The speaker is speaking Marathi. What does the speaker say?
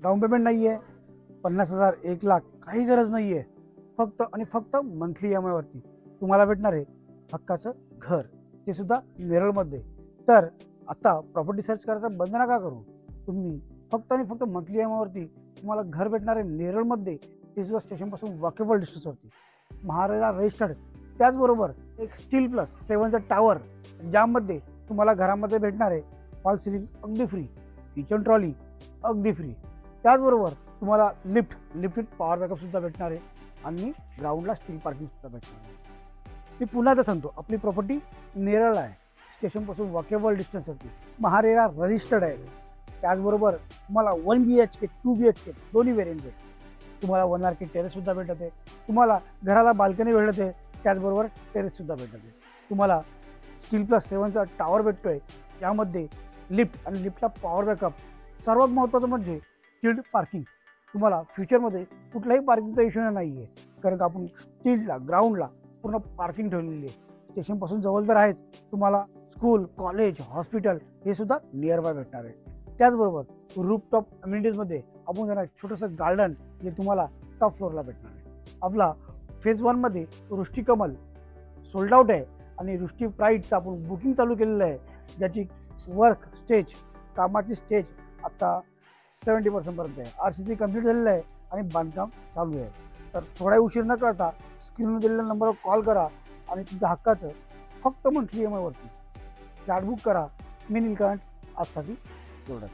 डाऊन पेमेंट नाही आहे, 50,000 1,00,000 काही गरज नाही आहे. फक्त आणि फक्त मंथली EMI वरती तुम्हाला भेटणार आहे हक्काचं घर, ते सुद्धा नेरळमध्ये. तर आता प्रॉपर्टी सर्च करायचं बंद नका करू. तुम्ही फक्त आणि फक्त मंथली EMI वरती तुम्हाला घर भेटणार आहे नेरळमध्ये, ते सुद्धा स्टेशनपासून वॉकेबल डिस्टन्सवरती, महारेरा रजिस्टर्ड. त्याचबरोबर एक स्टील प्लस 7चं टावर, ज्यामध्ये तुम्हाला घरामध्ये भेटणार आहे फॉल सिलिंग अगदी फ्री, किचन ट्रॉली अगदी फ्री. त्याचबरोबर तुम्हाला लिफ्ट पॉवर बॅकअप सुद्धा भेटणार आहे आणि ग्राउंडला स्टील पार्किंग सुद्धा भेटणार आहे. मी पुन्हा एकदा सांगतो, आपली प्रॉपर्टी नेरळ आहे, स्टेशनपासून वॉकेबल डिस्टन्सवरती, महारेरा रजिस्टर्ड आहे. त्याचबरोबर तुम्हाला 1 BHK 2 BHK दोन्ही व्हेरियंट भेटते. तुम्हाला 1 RK टेरेससुद्धा भेटत आहे, तुम्हाला घराला बाल्कनी भेटत आहे, त्याचबरोबर टेरेससुद्धा भेटत आहे. तुम्हाला स्टील प्लस 7चा टावर भेटतो आहे, यामध्ये लिफ्ट आणि लिफ्टला पॉवर बॅकअप. सर्वात महत्त्वाचं म्हणजे स्टील्ड पार्किंग. तुम्हाला फ्युचरमध्ये कुठलाही पार्किंगचा इश्यू नाही आहे, कारण का आपण स्टीलला ग्राउंडला पूर्ण पार्किंग ठेवलेली आहे. स्टेशनपासून जवळ तर आहेच, तुम्हाला स्कूल, कॉलेज, हॉस्पिटल हे सुद्धा नियर बाय भेटणार आहे. त्याचबरोबर रूफटॉप अम्युनिटीजमध्ये आपण त्यांना छोटंसं गार्डन जे तुम्हाला टॉप फ्लोअरला भेटणार आहे. आपला फेज 1मध्ये रुष्टिकमल सोल्ड आउट आहे आणि रुष्टी प्राईडचं आपण बुकिंग चालू केलेलं आहे, ज्याची वर्क स्टेज, कामाची स्टेज आता 70% पर्यंत आहे. RCC कंप्लीट झालेलं आहे आणि बांधकाम चालू आहे. तर थोडा उशीर न करता स्क्रीनवर दिलेल्या नंबरवर कॉल करा आणि तुमच्या हक्काचं फक्त मंथली EMI वरती फ्लॅट बुक करा. मी नीलकंठ, आजसाठी एवढंच.